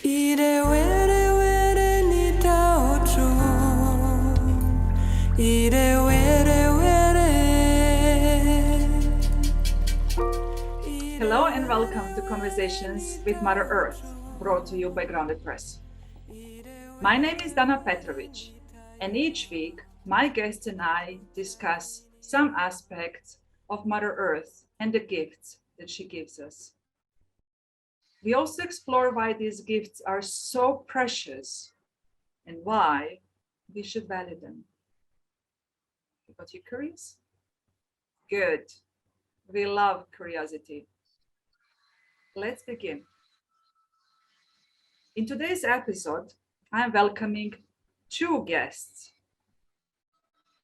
Hello and welcome to Conversations with Mother Earth, brought to you by Grounded Press. My name is Dana Petrovic, and each week my guests and I discuss some aspects of Mother Earth and the gifts that she gives us. We also explore why these gifts are so precious and why we should value them. Got you curious? Good. We love curiosity. Let's begin. In today's episode, I am welcoming two guests.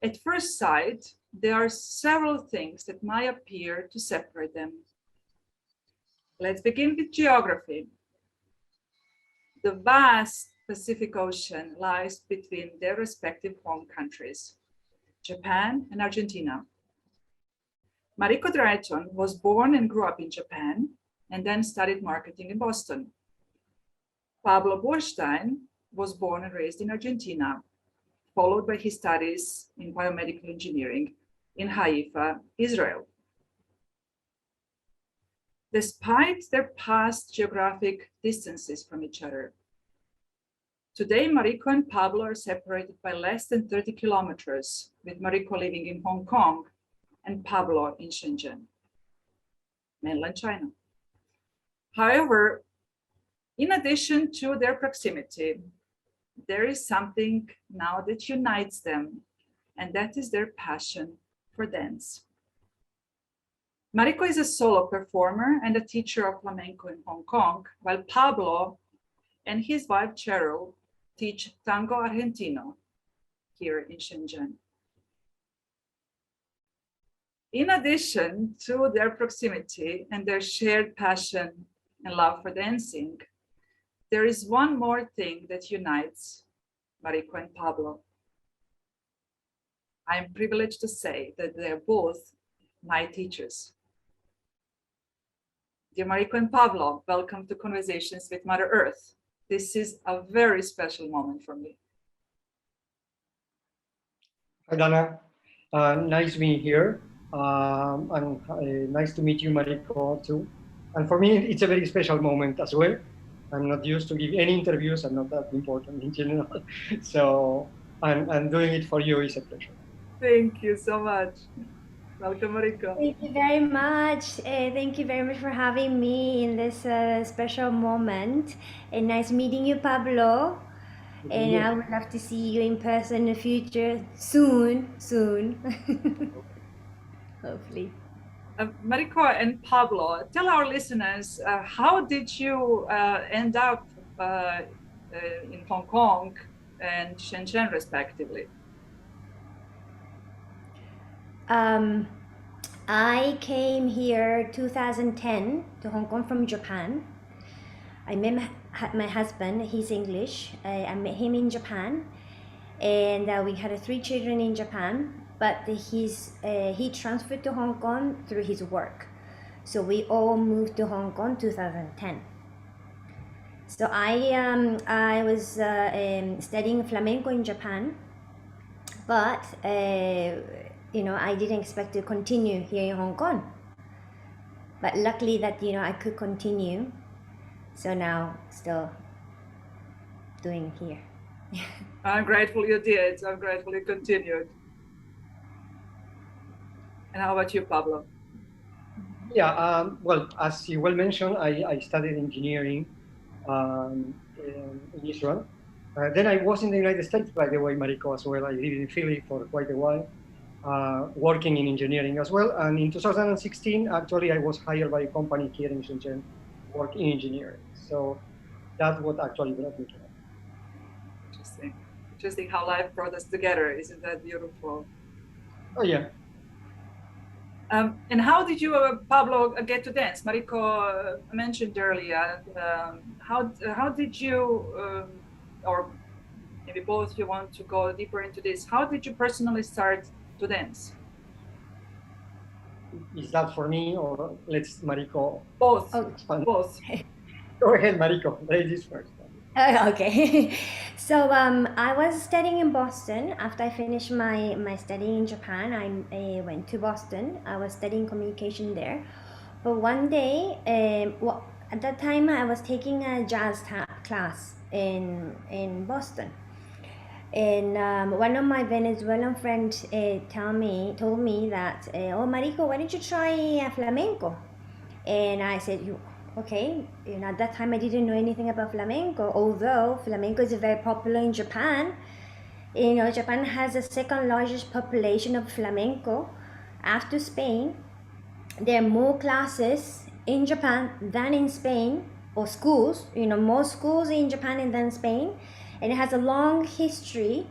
At first sight, there are several things that might appear to separate them. Let's begin with geography. The vast Pacific Ocean lies between their respective home countries, Japan and Argentina. Mariko Drayton was born and grew up in Japan and then studied marketing in Boston. Pablo Burstein was born and raised in Argentina, followed by his studies in Biomedical Engineering in Haifa, Israel. Despite their past geographic distances from each other, today Mariko and Pablo are separated by less than 30 kilometers, with Mariko living in Hong Kong and Pablo in Shenzhen, mainland China. However, in addition to their proximity, there is something now that unites them, and that is their passion for dance. Mariko is a solo performer and a teacher of Flamenco in Hong Kong, while Pablo and his wife Cheryl teach Tango Argentino here in Shenzhen. In addition to their proximity and their shared passion and love for dancing, there is one more thing that unites Mariko and Pablo. I am privileged to say that they are both my teachers. Dear Mariko and Pablo, welcome to Conversations with Mother Earth. This is a very special moment for me. Hi, Dana. Nice being here. And nice to meet you, Mariko, too. And for me, it's a very special moment as well. I'm not used to give any interviews. I'm not that important in general. So, and doing it for you is a pleasure. Thank you so much. Welcome, Mariko. Thank you very much. Thank you very much for having me in this special moment. And nice meeting you, Pablo. And I would love to see you in person in the future soon. Hopefully. Mariko and Pablo, tell our listeners, how did you end up in Hong Kong and Shenzhen, respectively? I came here 2010 to Hong Kong from Japan. I met my husband, he's English. I met him in Japan, and we had 3 children in Japan, but he transferred to Hong Kong through his work. So we all moved to Hong Kong 2010. So I was studying flamenco in Japan, but I didn't expect to continue here in Hong Kong. But luckily that I could continue. So now still doing here. I'm grateful you did. I'm grateful you continued. And how about you, Pablo? Yeah, well, as you well mentioned, I studied engineering in Israel. Then I was in the United States, by the way, Mariko, as well. I lived in Philly for quite a while, working in engineering as well. And in 2016, actually, I was hired by a company here in Shenzhen, work in engineering. So that's what actually brought me to that. Interesting how life brought us together. Isn't that beautiful? Oh, yeah. And how did you, Pablo, get to dance? Mariko mentioned earlier. How did you, or maybe both you want to go deeper into this, how did you personally start to dance? Is that for me, or let's Mariko? Both. Oh, Both. Go ahead, Mariko. Ladies first. Okay. So I was studying in Boston. After I finished my study in Japan, I went to Boston. I was studying communication there. But one day, well, at that time, I was taking a jazz class in Boston. And one of my Venezuelan friends told me that, oh, Mariko, why don't you try flamenco? And I said, okay. You know, at that time I didn't know anything about flamenco, although flamenco is very popular in Japan. You know, Japan has the second largest population of flamenco after Spain. There are more classes in Japan than in Spain, or schools, you know, more schools in Japan than Spain. And it has a long history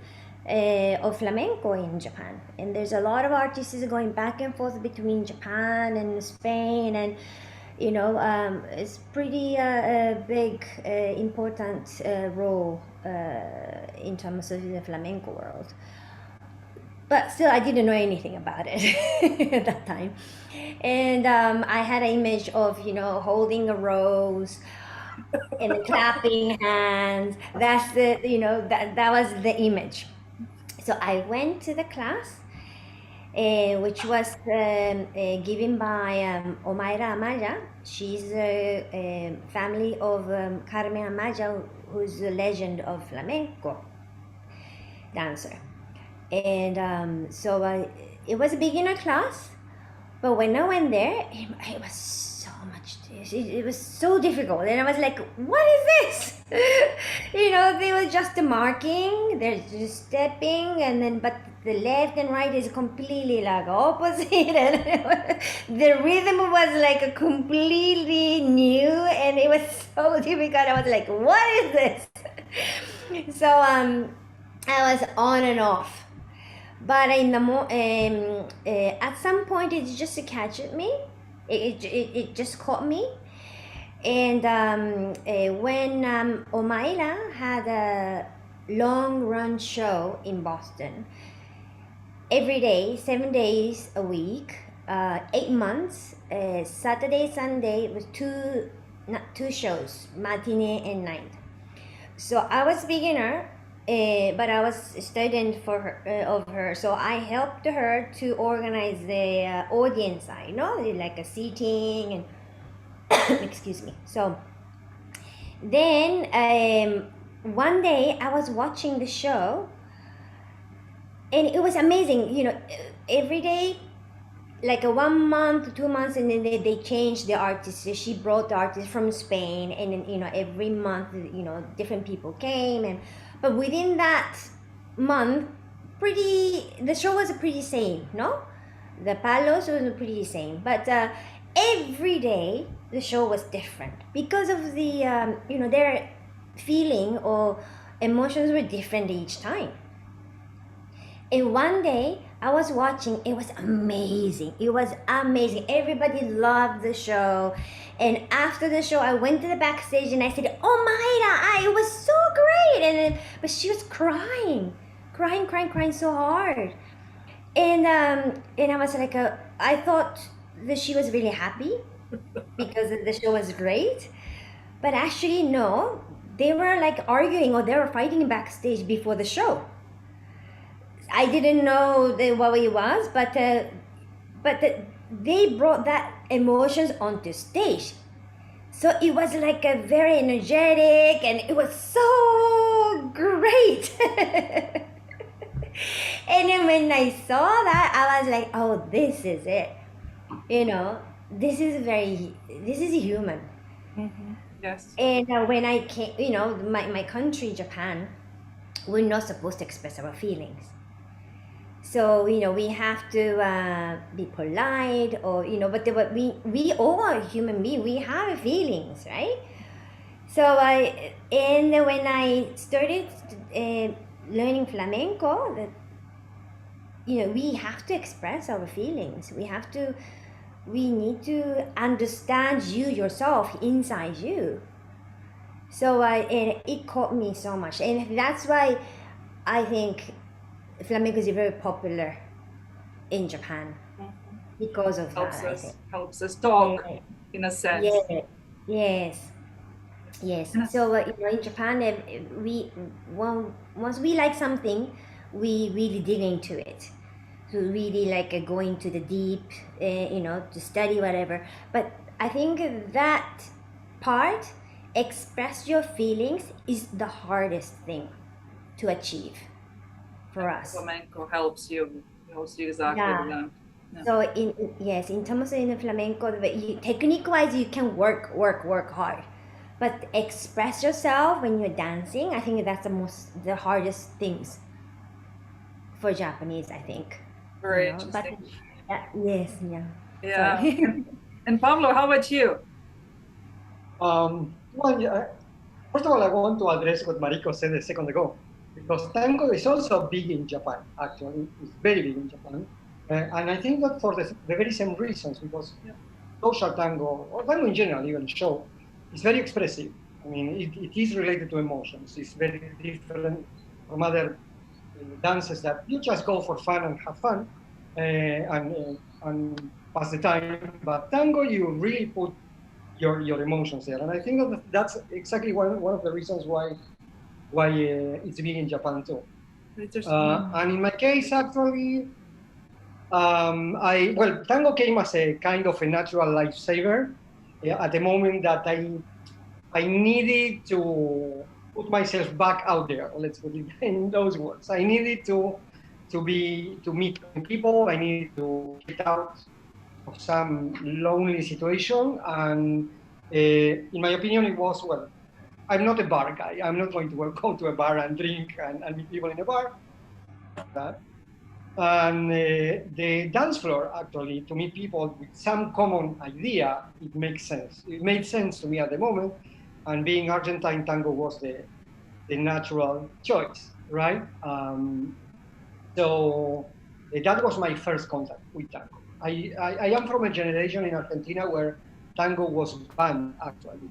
of flamenco in Japan. And there's a lot of artists going back and forth between Japan and Spain. And, you know, it's pretty big, important role in terms of the flamenco world. But still, I didn't know anything about it at that time. And I had an image of, you know, holding a rose and clapping hands. That's the, you know, that was the image. So I went to the class, which was given by Omaira Amaya. She's a family of Carmen Amaya, who's a legend of flamenco dancer. And so it was a beginner class, but when I went there, it was so much. It was so difficult, and I was like, "What is this?" You know, they were just marking. They're just stepping, and then but the left and right is completely like opposite, and the rhythm was like a completely new, and it was so difficult. I was like, "What is this?" So I was on and off. But in the at some point it just catched me. It just caught me. And when Omaira had a long run show in Boston, every day, 7 days a week, 8 months, Saturday, Sunday, it was two shows, matinee and night. So I was beginner, but I was student for her, of her. So I helped her to organize the audience side, you know, like a seating and excuse me. So then one day I was watching the show, and it was amazing. You know, every day, like a 1 month, 2 months, and then they changed the artists. So she brought the artists from Spain, and then, you know, every month, you know, different people came. But within that month, the show was pretty same, no? The palos was pretty same, but every day the show was different because of the you know, their feeling or emotions were different each time. And one day I was watching, it was amazing. It was amazing. Everybody loved the show. And after the show, I went to the backstage and I said, "Oh, Mayra, it was so great." But she was crying so hard. And I was like, I thought that she was really happy because the show was great. But actually, no, they were like arguing or they were fighting backstage before the show. I didn't know what it was, but they brought that emotions onto stage. So it was like a very energetic, and it was so great. And then when I saw that, I was like, "Oh, this is it. You know, this is human." Mm-hmm. Yes. And when I came, you know, my country, Japan, we're not supposed to express our feelings. So, you know, we have to be polite, or, you know, but we all are human beings. We have feelings, right? So and when I started learning flamenco, that, you know, we have to express our feelings. We need to understand you yourself inside you. So and it caught me so much, and that's why I think flamenco is very popular in Japan because of that. I think Helps us talk, Yeah. in a sense. Yeah. Yes. Yes. And So in Japan, once we like something, we really dig into it. So really like going to the deep, to study whatever. But I think that part, express your feelings, is the hardest thing to achieve for us. flamenco helps you exactly with Yeah. that. Yeah. So yes, in terms of in the flamenco, technique wise, you can work hard, but express yourself when you're dancing. I think that's the hardest things for Japanese. I think, Very but interesting. yes, yeah. Yeah. Sorry. And Pablo, how about you? Well, yeah, first of all, I want to address what Mariko said a second ago, because tango is also big in Japan, actually. It's very big in Japan. And I think that for the very same reasons, because social tango, or tango in general, even show, is very expressive. I mean, it is related to emotions. It's very different from other dances that you just go for fun and have fun and pass the time. But tango, you really put your emotions there. And I think that that's exactly one of the reasons why it's big in Japan too. Interesting. And in my case, actually, tango came as a kind of a natural lifesaver at the moment that I needed to put myself back out there. Let's put it in those words. I needed to meet people. I needed to get out of some lonely situation. And in my opinion, it was, well, I'm not a bar guy. I'm not going to go to a bar and drink and meet people in a bar. That. And the dance floor, actually, to meet people with some common idea, it makes sense. It made sense to me at the moment. And being Argentine, tango was the natural choice, right? So that was my first contact with tango. I am from a generation in Argentina where tango was banned, actually.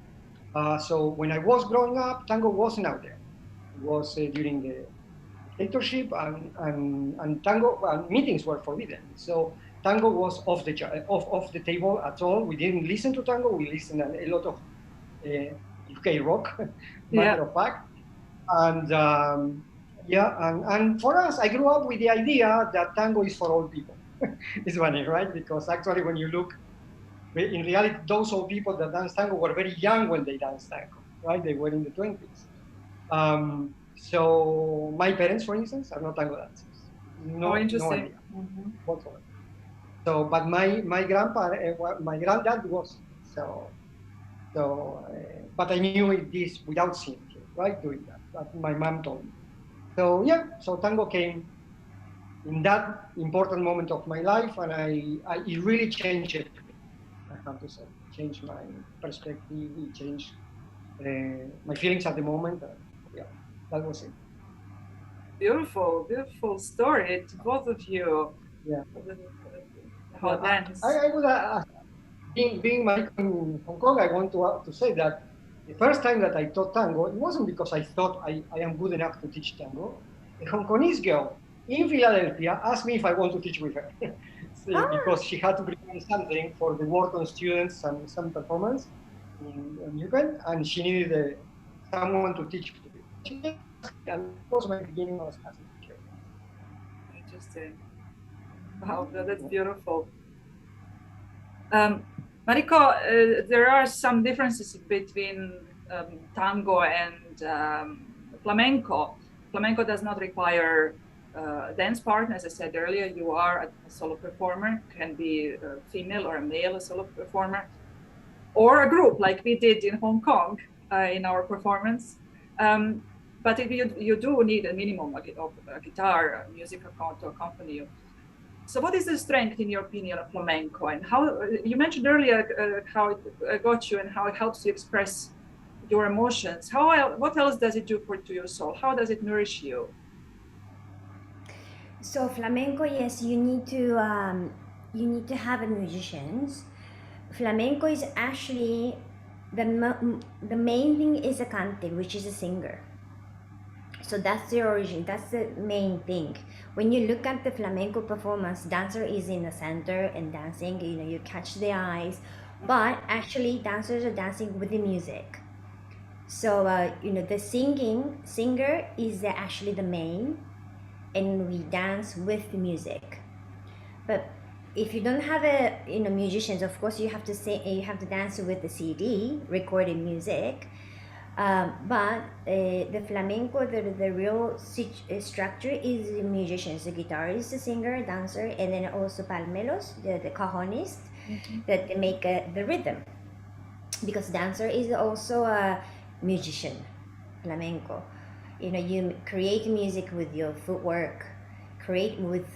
So when I was growing up, tango wasn't out there. It was during the dictatorship, and tango meetings were forbidden. So tango was off the table at all. We didn't listen to tango. We listened to a lot of UK rock, matter of fact. And and for us, I grew up with the idea that tango is for old people. It's funny, right? Because actually, when you look, in reality, those old people that dance tango were very young when they danced tango, right? They were in the 20s. So my parents, for instance, are not tango dancers. No idea whatsoever. So, but my granddad was. But I knew this without seeing him, right? Doing that. But my mom told me. So yeah, so tango came in that important moment of my life, and it really changed it. I have to say, changed my perspective. It changed my feelings at the moment. Yeah, that was it. Beautiful, beautiful story to both of you. Yeah. How dance. I would, being Mariko in Hong Kong, I want to say that the first time that I taught tango, it wasn't because I thought I am good enough to teach tango. A Hong Kongese girl in Philadelphia asked me if I want to teach with her. Because she had to prepare something for the Wharton students and some performance in Ukraine, and she needed someone to teach. And that was my beginning as a teacher. Interesting. Wow, that's beautiful. Mariko, there are some differences between tango and flamenco. Flamenco does not require a dance partner. As I said earlier, you are a solo performer, can be a female or a male, a solo performer, or a group like we did in Hong Kong in our performance. But you do need a minimum of a guitar, music to accompany you. So what is the strength, in your opinion, of flamenco, and how you mentioned earlier how it got you and how it helps you express your emotions? What else does it do to your soul? How does it nourish you? So flamenco, yes, you need to have musicians. Flamenco is actually the main thing is a cante, which is a singer. So that's the origin, that's the main thing. When you look at the flamenco performance, dancer is in the center and dancing, you catch the eyes, but actually dancers are dancing with the music. So the singer is actually the main, and we dance with the music. But if you don't have musicians, of course you have to dance with the CD recorded music. But the flamenco, the real structure is the musicians, the guitarist, the singer, dancer, and then also palmeros, the cajonist, that they make the rhythm. Because dancer is also a musician, flamenco. You create music with your footwork, create with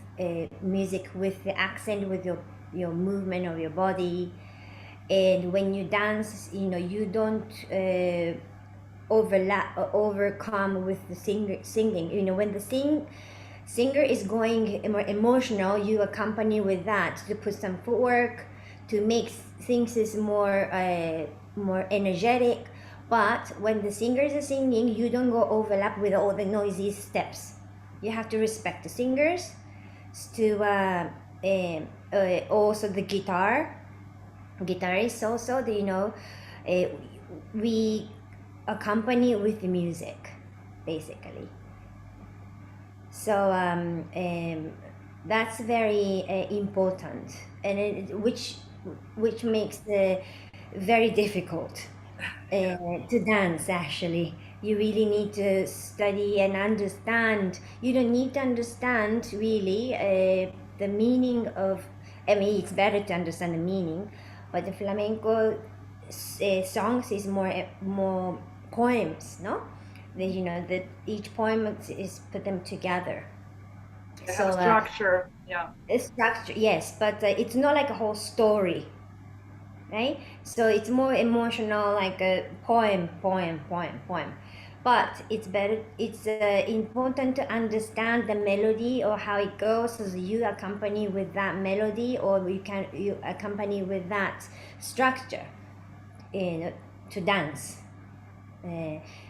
music with the accent, with your movement of your body. And when you dance, you don't overcome with the singing. When the singer is going more emotional, you accompany with that to put some footwork to make things is more energetic. But when the singers are singing, you don't go overlap with all the noisy steps. You have to respect the singers. To also the guitarist also. We accompany with the music, basically. So that's very important, and which makes it very difficult to dance. Actually, you really need to study and understand. You don't need to understand really the meaning of. I mean, it's better to understand the meaning, but the flamenco songs is more poems, no? That each poem is put them together. They have a structure, yeah. A structure, yes, but it's not like a whole story, right? So it's more emotional, like a poem. But it's better. It's important to understand the melody or how it goes, so you accompany with that melody, or you accompany with that structure, to dance.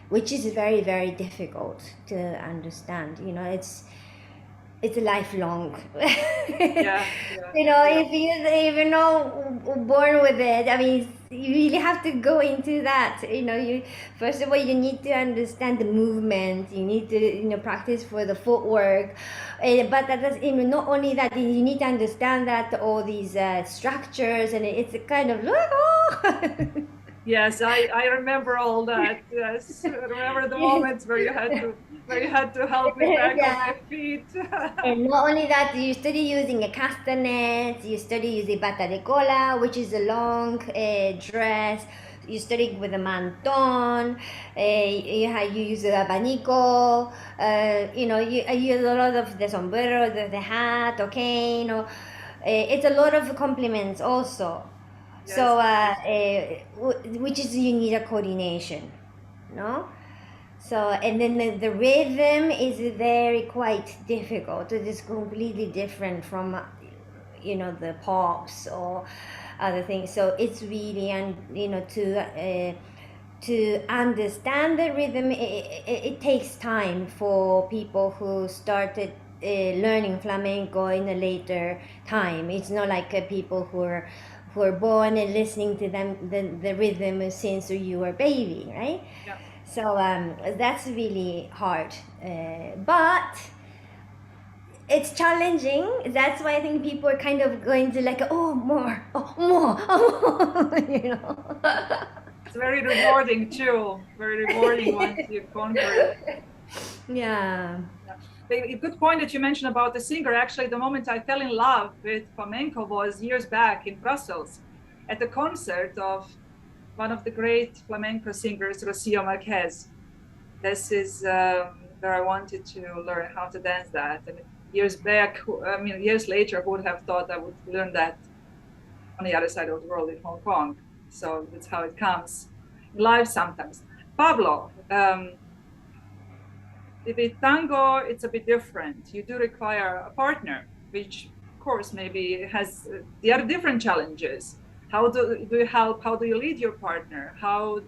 Which is very, very difficult to understand. It's a lifelong. Yeah. If you born with it, I mean, you really have to go into that. You first of all, you need to understand the movement. You need to practice for the footwork. But that does, not only that, you need to understand that all these structures, and it's a kind of Yes, I remember all that. Yes, I remember the moments where you had to help me back on my feet. And not only that, you study using a castanet, you study using bata de cola, which is a long dress. You study with a manton. You use a abanico. You use a lot of the sombrero, the hat, or cane. It's a lot of compliments also. Yes. So, which is you need a coordination, no? So, and then the rhythm is very quite difficult. It is completely different from, the pops or other things. So it's really, to understand the rhythm, it takes time for people who started learning flamenco in a later time. It's not like people who are born and listening to the rhythm since you were a baby, right? Yeah. So that's really hard, but it's challenging. That's why I think people are kind of going to like, more. It's very rewarding too. Very rewarding once you conquer it. Yeah. A good point that you mentioned about the singer. Actually, the moment I fell in love with flamenco was years back in Brussels at the concert of one of the great flamenco singers, Rocio Marquez. This is where I wanted to learn how to dance that. And years later, who would have thought I would learn that on the other side of the world in Hong Kong? So that's how it comes live sometimes. Pablo, with tango, it's a bit different. You do require a partner, which of course maybe has the other different challenges. How do you help? How do you lead your partner? How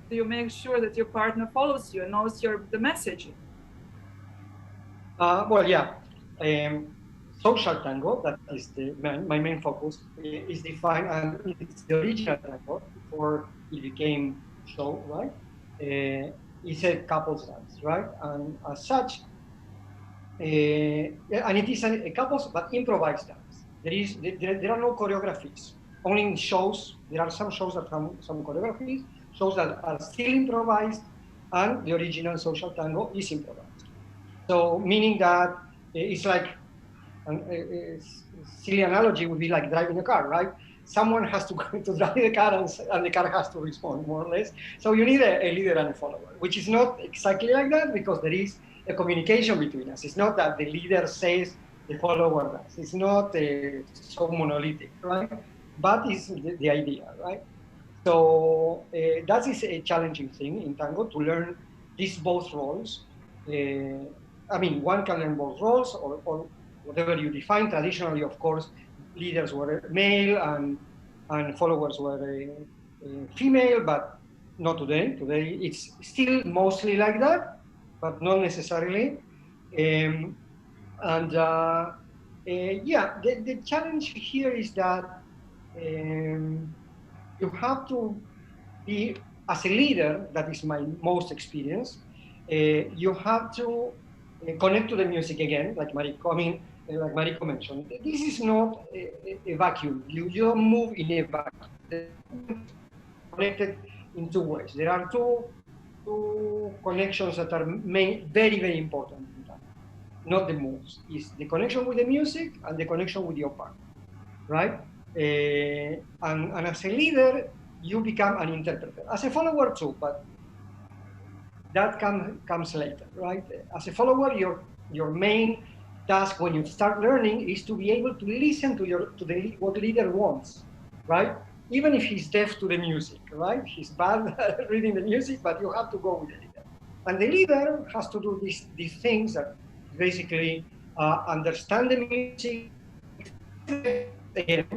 do you make sure that your partner follows you and knows the message? Social tango, that is my main focus, is defined, and it's the original tango before it became show, right? is a couples dance, right? And as such, and it is a couples but improvised dance. There are no choreographies. Only in shows, there are some shows that have some choreographies, shows that are still improvised, and the original social tango is improvised. So meaning that it's like, a silly analogy would be like driving a car, right? Someone has to drive the car, and the car has to respond, more or less. So you need a leader and a follower, which is not exactly like that, because there is a communication between us. It's not that the leader says, the follower does. It's not so monolithic, right? But it's the idea, right? So that is a challenging thing in tango, to learn these both roles. I mean, one can learn both roles, or whatever you define. Traditionally, of course, leaders were male and followers were female, but not today. Today, it's still mostly like that, but not necessarily. Yeah, the challenge here is that you have to be, as a leader, that is my most experience, you have to connect to the music again, like Mariko, like Mariko mentioned. This is not a vacuum. You don't move in a vacuum. Connected in two ways. There are two connections that are very, very important in time. Not the moves. It's the connection with the music and the connection with your partner, right? And as a leader, you become an interpreter. As a follower too, but that comes later, right? As a follower, your main task when you start learning is to be able to listen to what the leader wants, right? Even if he's deaf to the music, right? He's bad at reading the music, but you have to go with the leader. And the leader has to do these things that basically understand the music. Again,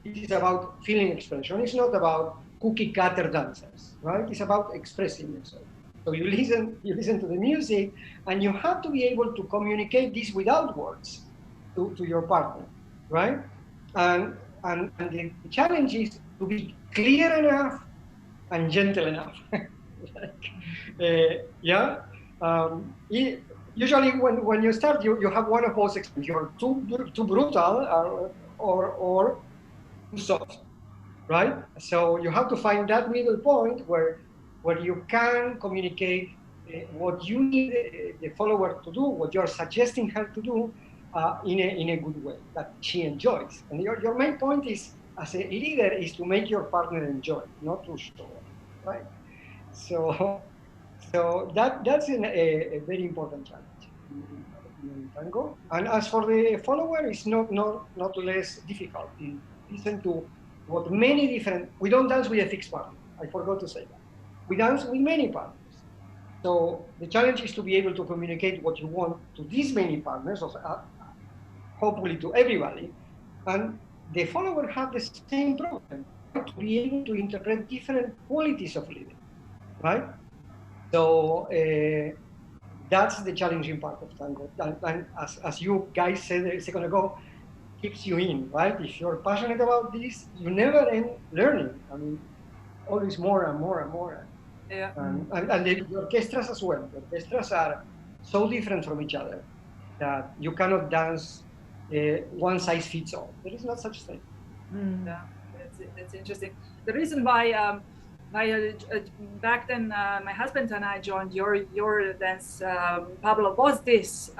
it is about feeling expression. It's not about cookie cutter dancers, right? It's about expressing yourself. So you listen to the music, and you have to be able to communicate this without words to your partner, right? And the challenge is to be clear enough and gentle enough. Yeah. Usually when you start, you have one of those extremes. You're too brutal or too soft, right? So you have to find that middle point where you can communicate what you need the follower to do, what you're suggesting her to do in a good way that she enjoys. And your main point is, as a leader, is to make your partner enjoy, not to show off, right? So that's a very important challenge in tango. And as for the follower, it's not less difficult. Listen to what many different. We don't dance with a fixed partner. I forgot to say that. We dance with many partners. So the challenge is to be able to communicate what you want to these many partners, hopefully to everybody. And the follower have the same problem, right? To be able to interpret different qualities of leading, right? So that's the challenging part of tango. And as you guys said a second ago, keeps you in, right? If you're passionate about this, you never end learning. I mean, always more and more and more. Yeah. And the orchestras as well. The orchestras are so different from each other that you cannot dance one size fits all. There is not such thing. Yeah, that's interesting. The reason why back then my husband and I joined your dance, Pablo, was this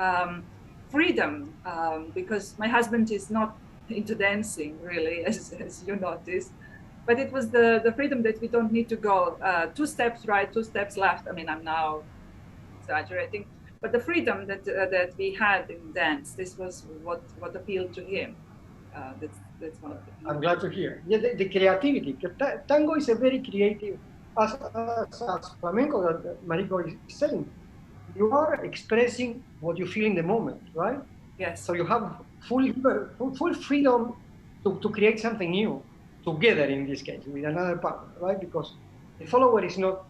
freedom, because my husband is not into dancing really, as you noticed, but it was the freedom that we don't need to go 2 steps right, 2 steps left. I mean, I'm now exaggerating, but the freedom that we had in dance, this was what appealed to him. That's one of the. I'm glad to hear. Yeah, the creativity. Tango is a very creative, as flamenco that Mariko is saying. You are expressing what you feel in the moment, right? Yes. So you have full freedom to create something new together, in this case, with another partner, right? Because the follower is not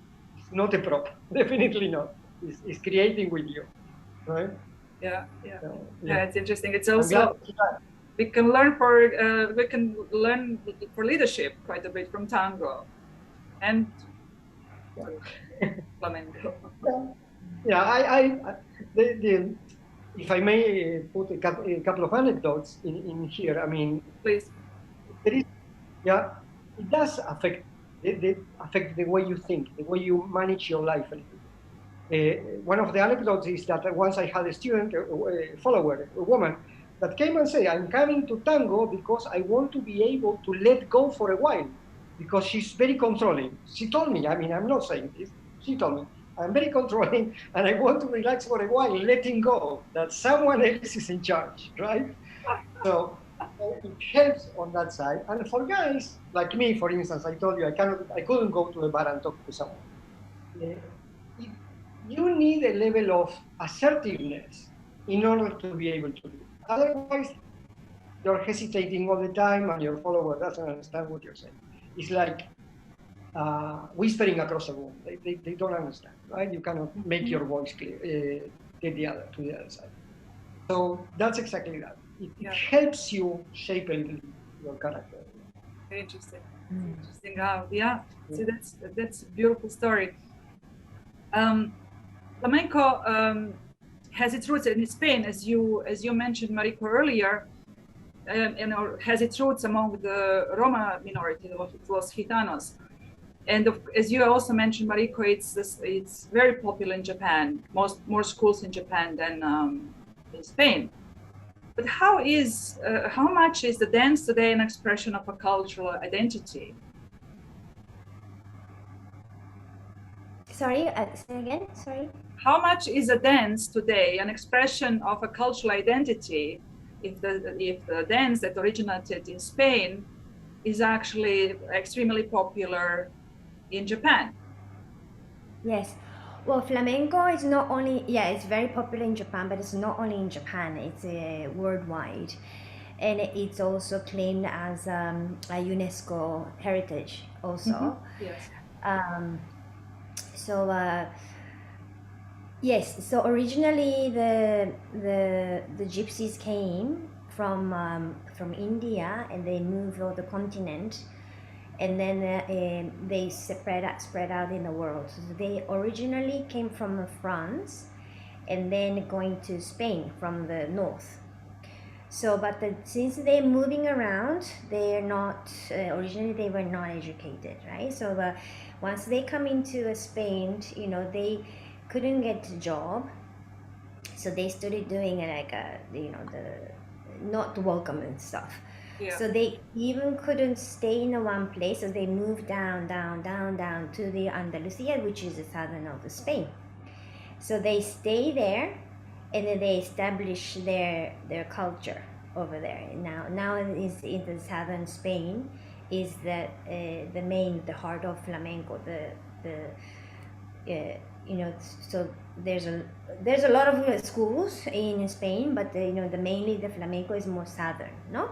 a prop, definitely not. It's creating with you, right? Yeah. So, yeah, it's interesting. It's also we can learn for leadership quite a bit from tango, and Flamenco. Yeah, if I may put a couple of anecdotes in here, I mean, Please. there is, yeah, it does affect affect the way you think, the way you manage your life a little bit. One of the anecdotes is that once I had a student, a follower, a woman, that came and said, I'm coming to tango because I want to be able to let go for a while, because she's very controlling. She told me, I mean, I'm not saying this, she told me, I'm very controlling and I want to relax for a while, letting go, that someone else is in charge, right? So it helps on that side. And for guys like me, for instance, I told you I couldn't go to a bar and talk to someone. You need a level of assertiveness in order to be able to do it. Otherwise, you're hesitating all the time and your follower doesn't understand what you're saying. It's like whispering across a room. They don't understand, right? You cannot make your voice clear, to the other side. So that's exactly that. It helps you shape a little your character. Very interesting. Interesting how, so that's a beautiful story. Flamenco has its roots in Spain, as you mentioned, Mariko, earlier. Has its roots among the Roma minority, Los Gitanos. And as you also mentioned, Mariko, it's very popular in Japan, more schools in Japan than in Spain. But how much is the dance today an expression of a cultural identity? Sorry, say again, sorry. How much is a dance today an expression of a cultural identity if the dance that originated in Spain is actually extremely popular in Japan? Yes. Well, flamenco is not only, it's very popular in Japan, but it's not only in Japan, it's worldwide. And it's also claimed as a UNESCO heritage also. Yes. Yes, so originally the gypsies came from India and they moved over the continent, and then they spread out in the world. So they originally came from France and then going to Spain from the north. So, but since they're moving around, they're not, originally they were not educated, right? So once they come into Spain, they couldn't get a job. So they started doing like the not welcome and stuff. Yeah. So they even couldn't stay in one place, so they moved down to the Andalusia, which is the southern of Spain. So they stay there, and then they establish their culture over there. Now is in the southern Spain is the heart of flamenco. So there's a lot of schools in Spain, but mainly the flamenco is more southern, no?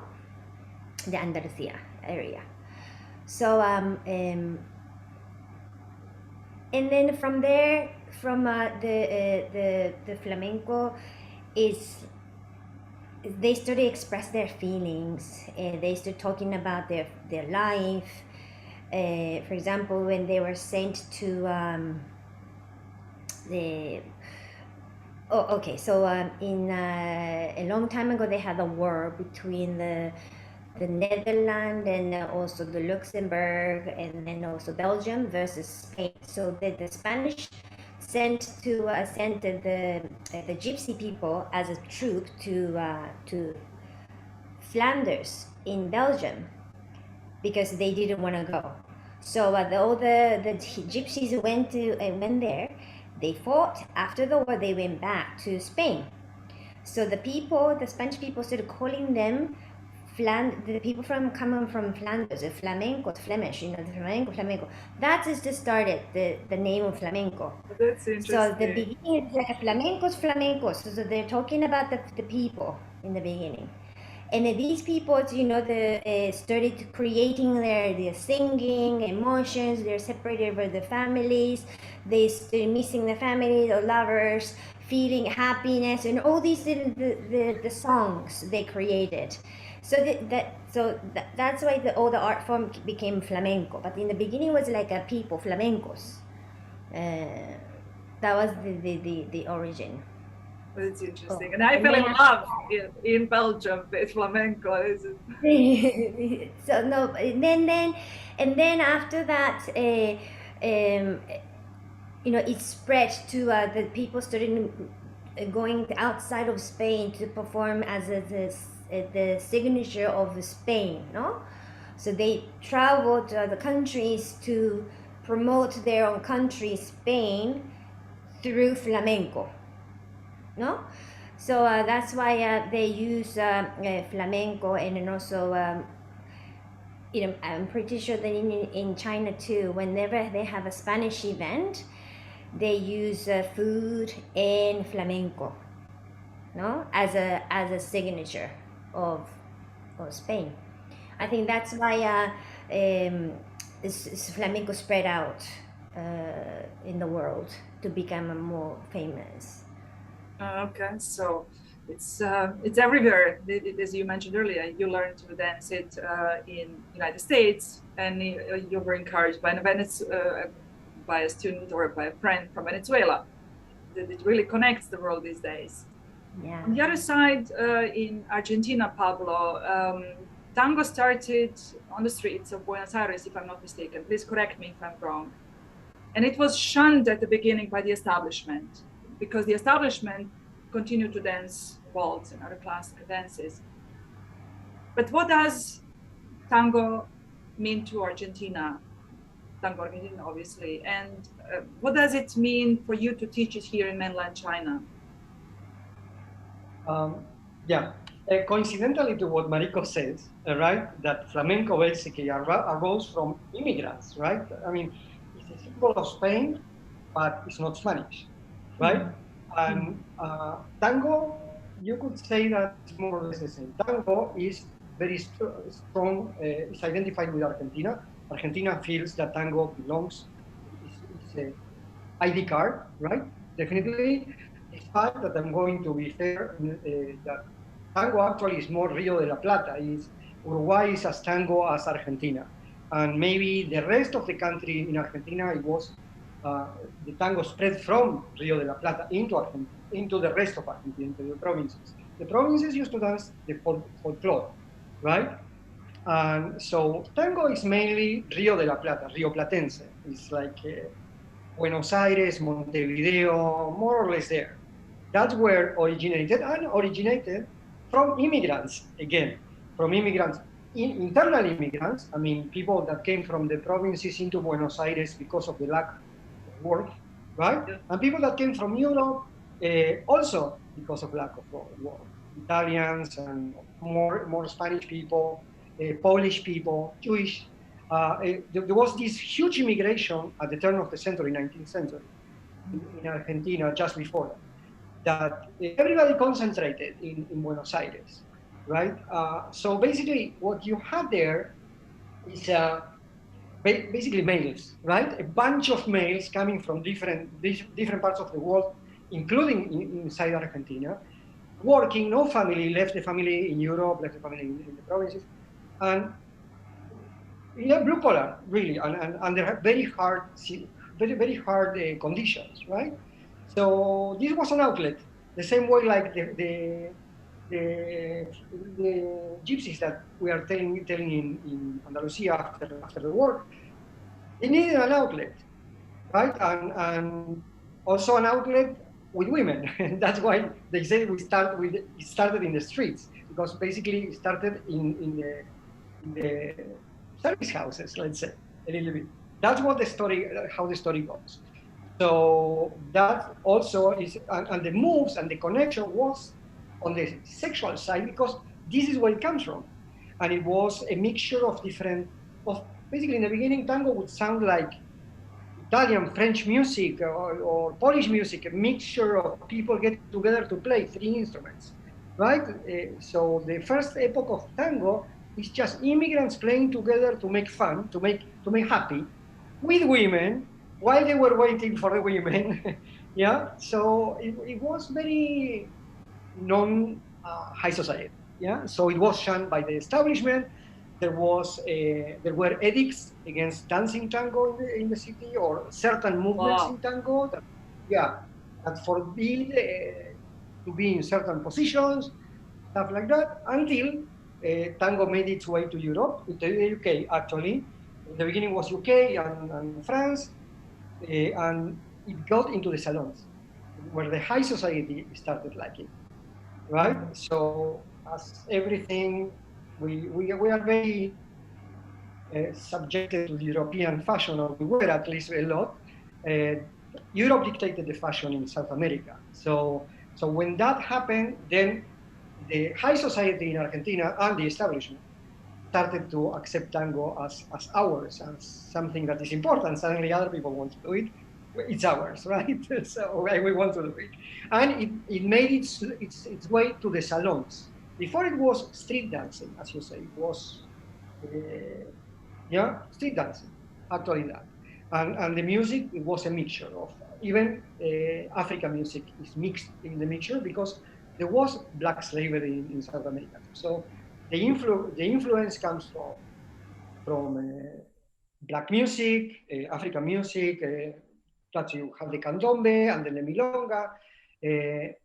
The Andalusia area. So and then from there, from the flamenco is they started to express their feelings, and they started talking about their life. For example, when they were sent to in a long time ago, they had a war between the Netherlands and also the Luxembourg, and then also Belgium versus Spain. So the Spanish sent the gypsy people as a troop to Flanders in Belgium because they didn't want to go. So all the gypsies went there. They fought. After the war, they went back to Spain. So the Spanish people started calling them the people coming from Flanders, the flamencos, Flemish, the flamenco. That is just started the name of flamenco. That's interesting. So the beginning is like a flamencos. So they're talking about the people in the beginning. And these people, started creating their singing, emotions. They're separated from the families. They started missing the family, the lovers, feeling happiness, and all these the songs they created. So that's why all the art form became flamenco. But in the beginning, it was like a people, flamencos. That was the origin. It's interesting. Oh, And I and fell in then love in Belgium with flamenco. so no, and then after that, it spread to the people started going outside of Spain to perform as the signature of Spain, no? So they traveled to other countries to promote their own country, Spain, through flamenco, no? So that's why they use flamenco, and then also I'm pretty sure that in China too, whenever they have a Spanish event, they use food and flamenco, no, as a signature of Spain. I think that's why flamenco spread out in the world to become more famous. Okay, so it's everywhere. As you mentioned earlier, you learned to dance it in United States, and you were encouraged by a student or by a friend from Venezuela. It really connects the world these days. Yeah. On the other side, in Argentina, Pablo, tango started on the streets of Buenos Aires, if I'm not mistaken. Please correct me if I'm wrong. And it was shunned at the beginning by the establishment, because the establishment continued to dance waltz and other classical dances. But what does tango mean to Argentina? Tango Argentino, obviously. And what does it mean for you to teach it here in mainland China? Yeah, coincidentally to what Mariko says, right, that flamenco basically arose from immigrants, right? I mean, it's a symbol of Spain, but it's not Spanish, right? And tango, you could say that it's more or less the same. Tango is very strong, it's identified with Argentina. Argentina feels that tango belongs, it's a ID card, right? Definitely, despite that I'm going to be fair, that tango actually is more Rio de la Plata. Uruguay is as tango as Argentina. And maybe the rest of the country in Argentina, it was the tango spread from Rio de la Plata into the rest of Argentina, into the provinces. The provinces used to dance the folklore, right? And so tango is mainly Rio de la Plata, Rio Platense. It's like Buenos Aires, Montevideo, more or less there. That's where originated from immigrants, again, from immigrants, internal immigrants, I mean, people that came from the provinces into Buenos Aires because of the lack of work, right? Yeah. And people that came from Europe also because of lack of work. Italians and more Spanish people, Polish people, Jewish. There was this huge immigration at the turn of the century, 19th century, in Argentina, just before that everybody concentrated in Buenos Aires, right? So basically what you have there is basically males, right? A bunch of males coming from different parts of the world, including inside Argentina, working, no family, left the family in Europe, left the family in the provinces, and yeah, blue collar, really, and under very hard conditions, right? So this was an outlet, the same way like the gypsies that we are telling in Andalusia after the war, they needed an outlet, right? And also an outlet with women. And that's why they say it started in the streets, because basically it started in the service houses, let's say, a little bit. That's what how the story goes. So that also is, and the moves and the connection was on the sexual side, because this is where it comes from. And it was a mixture of basically in the beginning, tango would sound like Italian, French music or Polish music, a mixture of people getting together to play 3 instruments, right? So the first epoch of tango is just immigrants playing together to make fun, to make happy, with women, while they were waiting for the women. Yeah, so it was very non-high society. Yeah, so it was shunned by the establishment, there were edicts against dancing tango in the city, or certain movements in tango that, that forbid to be in certain positions, stuff like that, until tango made its way to Europe, to the UK actually. In the beginning was UK and France, and it got into the salons, where the high society started liking, right? So as everything, we are very subjected to the European fashion, or we were at least a lot. Europe dictated the fashion in South America. So when that happened, then the high society in Argentina and the establishment started to accept tango as ours, as something that is important. Suddenly other people want to do it. It's ours, right? So we want to do it. And it made its way to the salons. Before it was street dancing, as you say, it was street dancing, actually that. And the music, it was a mixture of, even African music is mixed in the mixture, because there was black slavery in South America. So the influence comes from black music, African music, that you have the candombe and the milonga,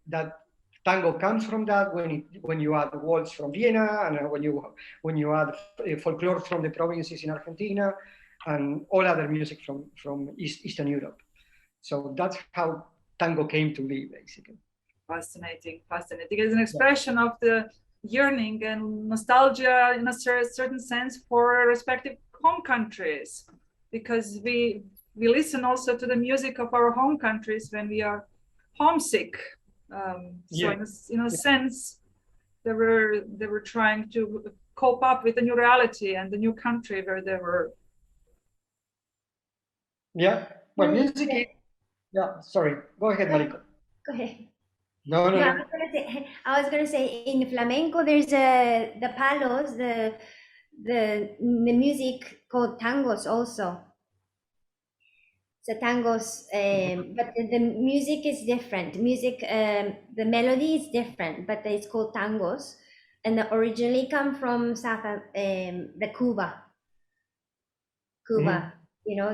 that tango comes from that when you add waltz from Vienna, and when you add folklore from the provinces in Argentina, and all other music from Eastern Europe. So that's how tango came to be, basically. Fascinating. It's an expression of the yearning and nostalgia in a certain sense for respective home countries, because we listen also to the music of our home countries when we are homesick. So in a sense, they were trying to cope up with the new reality and the new country where they were. Yeah, well, music is, sorry, go ahead, Mariko. Go ahead. No. I was gonna say in flamenco there's the palos, the music called tangos also. So tangos, but the music is different. The melody is different, but it's called tangos, and they originally come from the Cuba. Mm-hmm.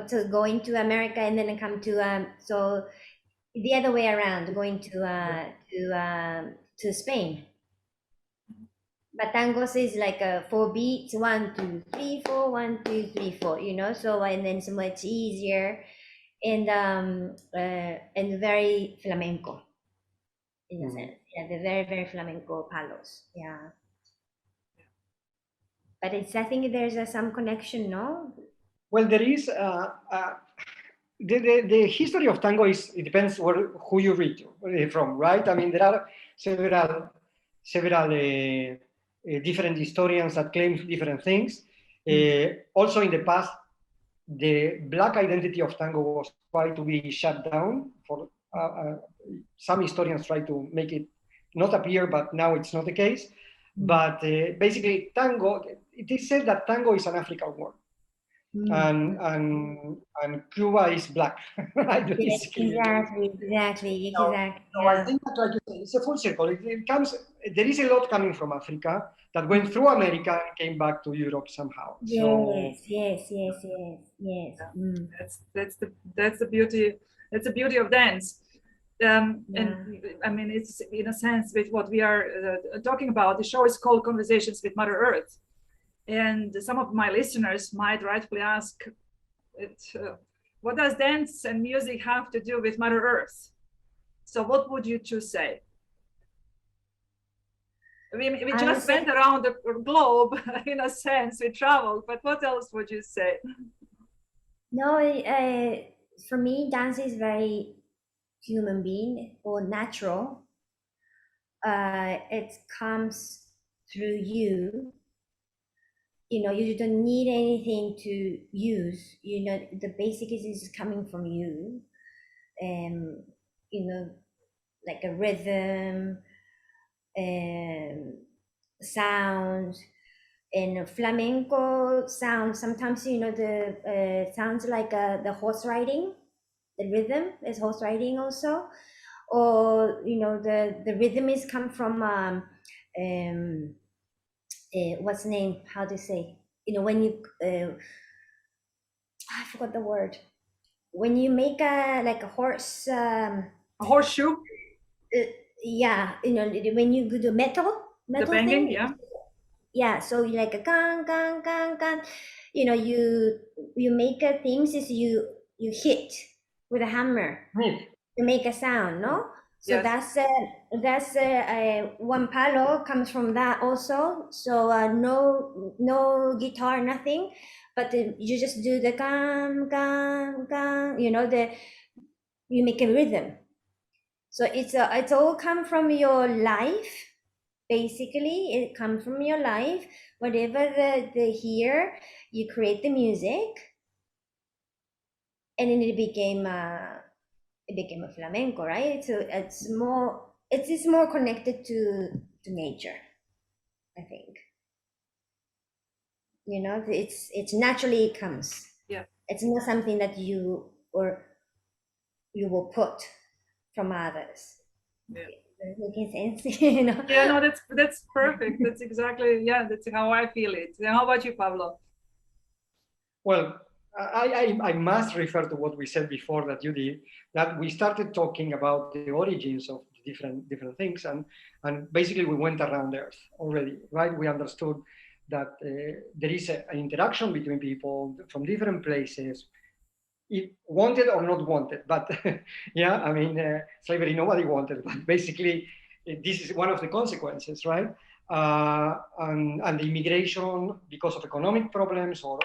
To going to America and then come to so the other way around, going to Spain. But tangos is like 4 beats, 1, 2, 3, 4, 1, 2, 3, 4. So and then so much easier. And very flamenco in a sense. Yeah, the very, very flamenco palos. Yeah. But I think there's some connection, no? Well, there is the history of tango it depends who you read from, right? I mean, there are several different historians that claim different things. Also in the past, the black identity of tango was tried to be shut down. For some historians try to make it not appear, but now it's not the case. But basically, tango, it is said that tango is an African word. And Cuba is black. Exactly. So I think that, like you say, it's a full circle. It comes. There is a lot coming from Africa that went through America and came back to Europe somehow. Yes. That's the beauty. That's the beauty of dance. And I mean, it's in a sense with what we are talking about. The show is called Conversations with Mother Earth. And some of my listeners might rightfully ask, what does dance and music have to do with Mother Earth? So what would you two say? I mean, we just went around the globe, in a sense, we traveled, but what else would you say? No, for me, dance is very human being or natural. It comes through you. You don't need anything to use. The basic is coming from you. Like a rhythm, sound, and flamenco sound. Sometimes the sounds like the horse riding. The rhythm is horse riding also, or the rhythm is come from what's the name? How to say? when you I forgot the word. When you make a horse, A horseshoe, yeah, when you do the metal banging, thing, yeah. yeah. So you like a gang, gang, gang, gang. You make things is you hit with a hammer to make a sound, no? So Yes. that's one palo comes from that also. So no guitar, nothing, but you just do the gang, gang, gang. You make a rhythm. So it's all come from your life. Basically, it comes from your life. Whatever the here, you create the music, and then it became a flamenco, right? So it's more connected to nature, I think. It's naturally it comes. Yeah. It's not something that you will put from others. Yeah. Making sense, Yeah, no, that's perfect. That's exactly, yeah, that's how I feel it. And how about you, Pablo? Well, I must refer to what we said before that you did, that we started talking about the origins of different things, and basically we went around Earth already, right? We understood that there is an interaction between people from different places, if wanted or not wanted, but yeah, I mean, slavery nobody wanted, but basically this is one of the consequences, right? And the immigration because of economic problems or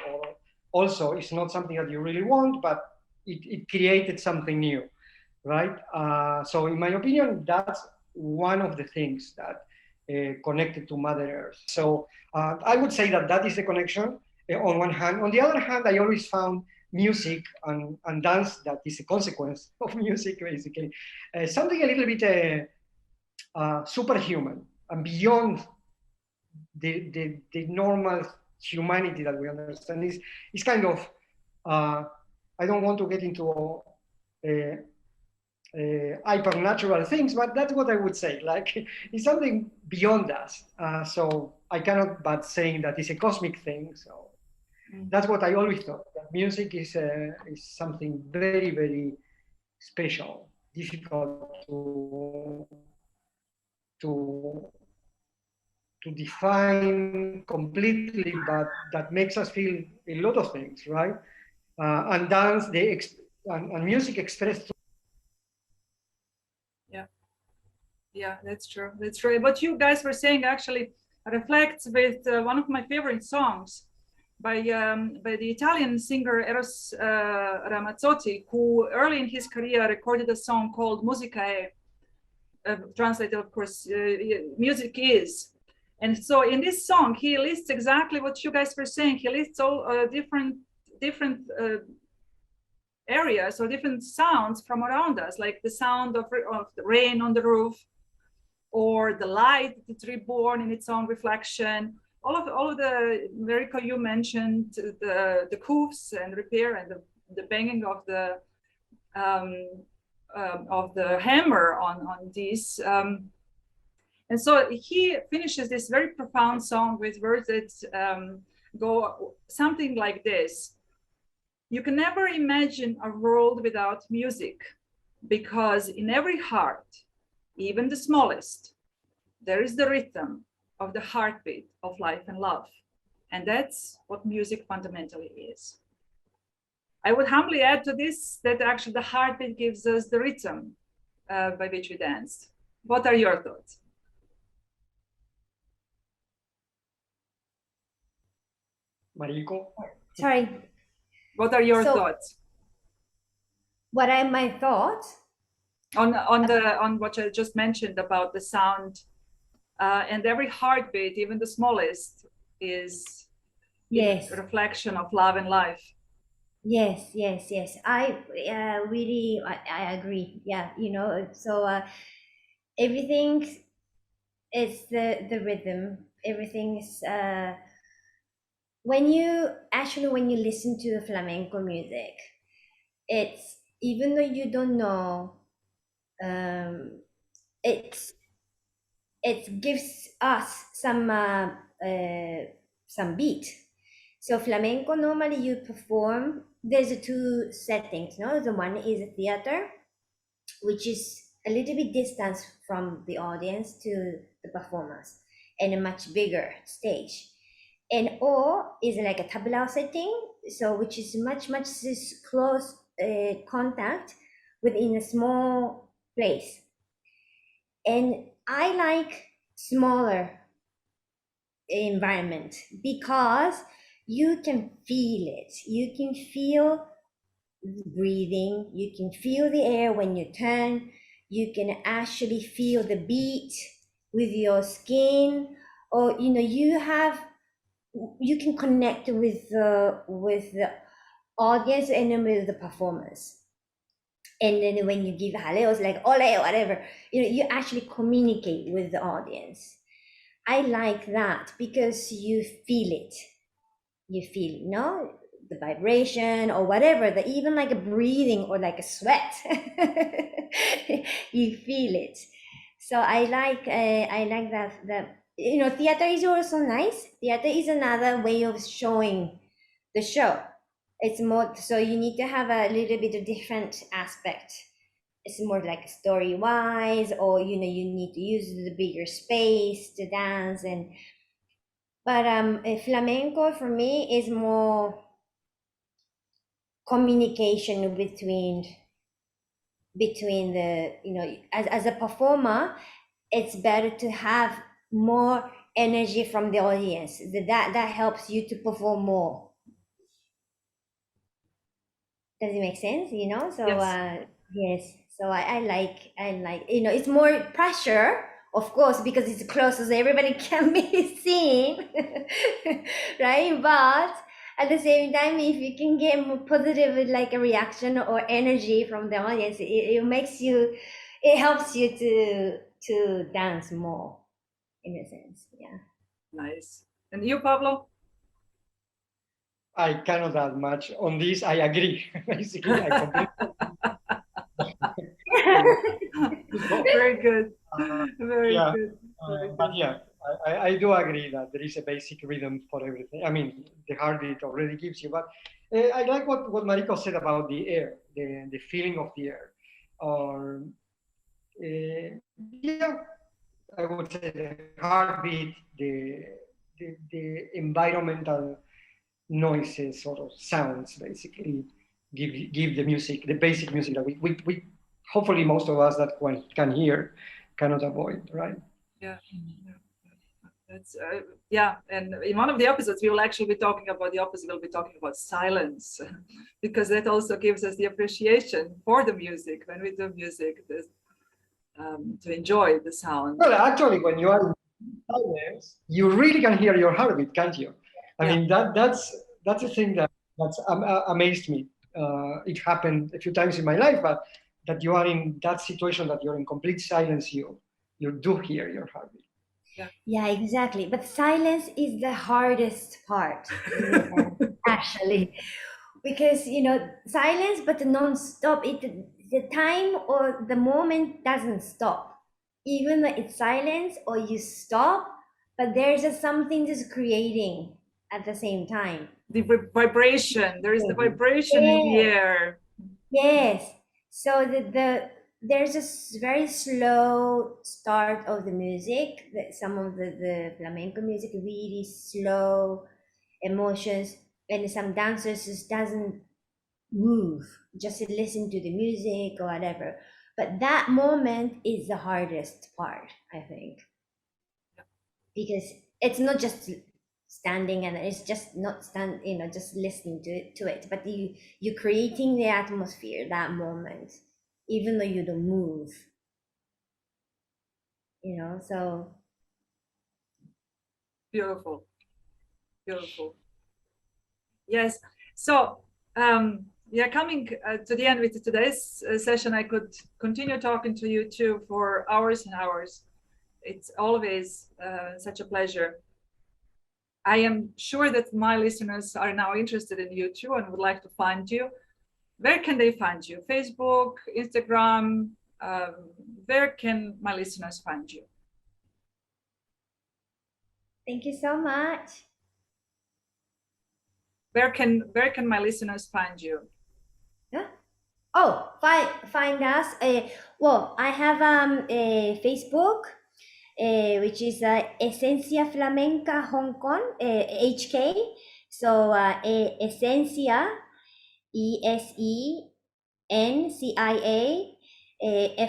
also it's not something that you really want, but it created something new, right? So in my opinion, that's one of the things that connected to Mother Earth. So I would say that is the connection on one hand. On the other hand, I always found music and dance that is a consequence of music, basically. Something a little bit superhuman and beyond the normal humanity that we understand. Is kind of, I don't want to get into hypernatural things, but that's what I would say. Like, it's something beyond us. So I cannot but saying that it's a cosmic thing. So that's what I always thought. That music is something very, very special, difficult to to define completely, but that makes us feel a lot of things, right? And dance, and music expressed. Yeah. Yeah, that's true. That's true. What you guys were saying actually reflects with one of my favorite songs by the Italian singer Eros Ramazzotti, who early in his career recorded a song called Musica translated, of course, music is. And so in this song, he lists exactly what you guys were saying. He lists all different areas or different sounds from around us, like the sound of the rain on the roof, or the light that's reborn in its own reflection. All of the, Mariko, you mentioned the hoofs and repair and the banging of the hammer on these. And so he finishes this very profound song with words that go something like this. You can never imagine a world without music, because in every heart, even the smallest, there is the rhythm of the heartbeat of life and love. And that's what music fundamentally is. I would humbly add to this that actually the heartbeat gives us the rhythm by which we dance. What are your thoughts? Mariko? Sorry. What are your thoughts? What are my thoughts? On what I just mentioned about the sound, and every heartbeat, even the smallest, is yes a reflection of love and life. Yes. I really I agree. Yeah, so everything is the rhythm. Everything is when you listen to the flamenco music, it's even though you don't know, it's it gives us some beat. So flamenco, normally you perform, there's two settings, no? The one is a theater, which is a little bit distance from the audience to the performers, and a much bigger stage. And or is like a tablao setting, so which is much close contact within a small place. And I like smaller environment because you can feel it. You can feel breathing, you can feel the air when you turn, you can actually feel the beat with your skin, or you can connect with the audience and then with the performers. And then when you give haleos like ole or whatever, you actually communicate with the audience. I like that because you feel it. You feel, the vibration or whatever, even like a breathing or like a sweat. You feel it. So I like that theater is also nice. Theater is another way of showing the show. It's more, so you need to have a little bit of different aspect. It's more like story wise, or you need to use the bigger space to dance. But flamenco for me is more communication between the, as a performer, it's better to have more energy from the audience. That helps you to perform more. Does it make sense? So Yes. yes. So I like, it's more pressure, of course, because it's close, so everybody can be seen, right? But at the same time, if you can get more positive, like a reaction or energy from the audience, it helps you to dance more, in a sense. Yeah. Nice. And you, Pablo? I cannot add much on this. I agree. Basically, I completely. Very good. Very Yeah, good. Very but good. yeah, I do agree that there is a basic rhythm for everything. I mean, the heartbeat already gives you, but I like what Mariko said about the air, the feeling of the air. Or, yeah, I would say the heartbeat, the environmental noises or sounds basically give the music, the basic music that we hopefully most of us that can hear cannot avoid, right? Yeah. That's yeah. And in one of the episodes, we will actually be talking about the opposite. We'll be talking about silence, because that also gives us the appreciation for the music when we do music, to enjoy the sound. Well, actually, when you are in silence, you really can hear your heartbeat, can't you? I mean, that's a thing that's amazed me. It happened a few times in my life, but that you are in that situation, that you're in complete silence, you do hear your heartbeat. Yeah, exactly. But silence is the hardest part, actually, because silence, but non-stop. The time or the moment doesn't stop, even though it's silence or you stop. But there's just something just creating at the same time. The vibration. There is the vibration in the air. Yes. So there's a very slow start of the music. Some of the flamenco music really slow emotions, and some dancers just doesn't move, just to listen to the music or whatever. But that moment is the hardest part, I think, because it's not just standing and it's just not just listening to it, but you're creating the atmosphere that moment, even though you don't move, so Beautiful. Beautiful. Yes. So yeah, coming to the end with today's session, I could continue talking to you too for hours and hours. It's always such a pleasure. I am sure that my listeners are now interested in you too and would like to find you. Where can they find you? Facebook, Instagram? Where can my listeners find you? thank you so much. Where can my listeners find you? Yeah. Oh, find us. Well, I have a Facebook, which is Esencia Flamenca Hong Kong, HK. So Esencia, ESENCIA,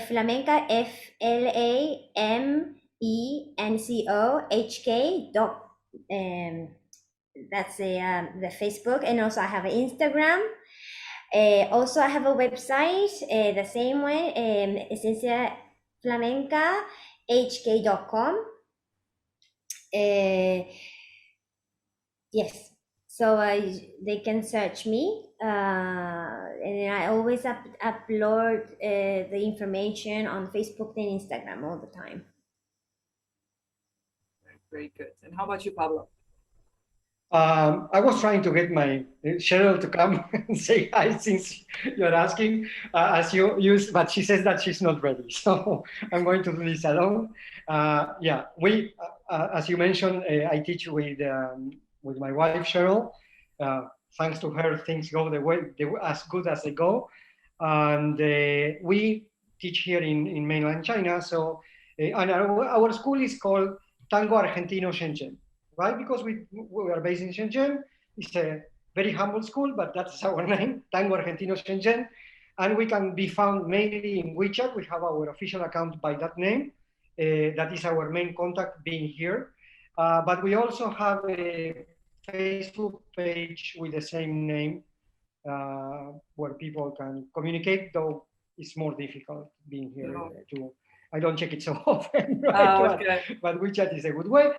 Flamenca, FLAMENCO HK dot. That's the Facebook, and also I have an Instagram. Also, I have a website, the same way, Esencia Flamenca HK.com. Yes, so they can search me, and I always upload the information on Facebook and Instagram all the time. Very good. And how about you, Pablo? I was trying to get my Cheryl to come and say hi since you're asking, as you use, but she says that she's not ready. So I'm going to do this alone. Yeah, as you mentioned, I teach with my wife, Cheryl. Thanks to her, things go as good as they go. And we teach here in mainland China. So, and our school is called Tango Argentino, Shenzhen. Right? Because we are based in Shenzhen. It's a very humble school, but that's our name, Tango Argentino Shenzhen. And we can be found mainly in WeChat. We have our official account by that name. That is our main contact being here. But we also have a Facebook page with the same name where people can communicate, though it's more difficult being here I don't check it so often, right? Okay. But WeChat is a good way.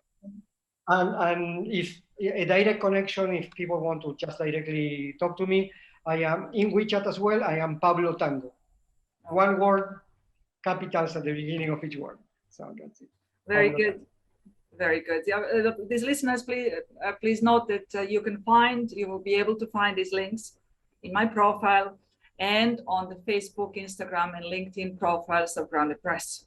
And if a direct connection, if people want to just directly talk to me, I am in WeChat as well. I am Pablo Tango. One word, capitals at the beginning of each word. So that's it. Very Pablo good. Tango. Very good. Yeah, these listeners, please note that you will be able to find these links in my profile and on the Facebook, Instagram, and LinkedIn profiles of Grounded Press.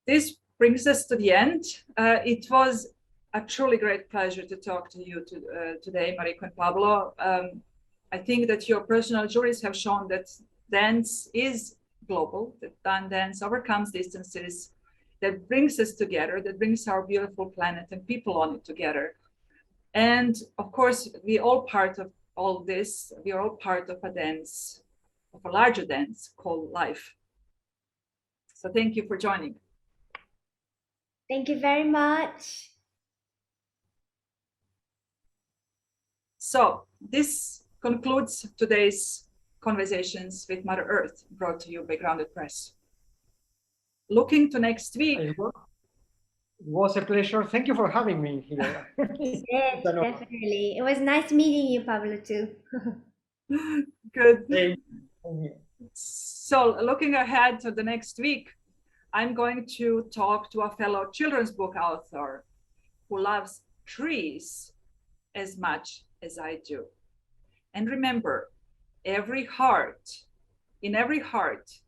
This brings us to the end. It was a truly great pleasure to talk to you today, Mariko and Pablo. I think that your personal journeys have shown that dance is global, that dance overcomes distances, that brings us together, that brings our beautiful planet and people on it together. And of course, we're all part of all this. We are all part of a dance, of a larger dance called life. So thank you for joining. Thank you very much. So this concludes today's conversations with Mother Earth, brought to you by Grounded Press. Looking to next week. It was a pleasure. Thank you for having me here. Yes, definitely. It was nice meeting you, Pablo, too. Good. Thank you. So looking ahead to the next week, I'm going to talk to a fellow children's book author who loves trees as much as I do. And remember, in every heart,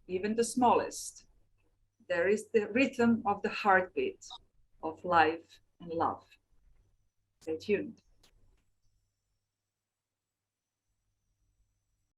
even the smallest, there is the rhythm of the heartbeat of life and love. Stay tuned.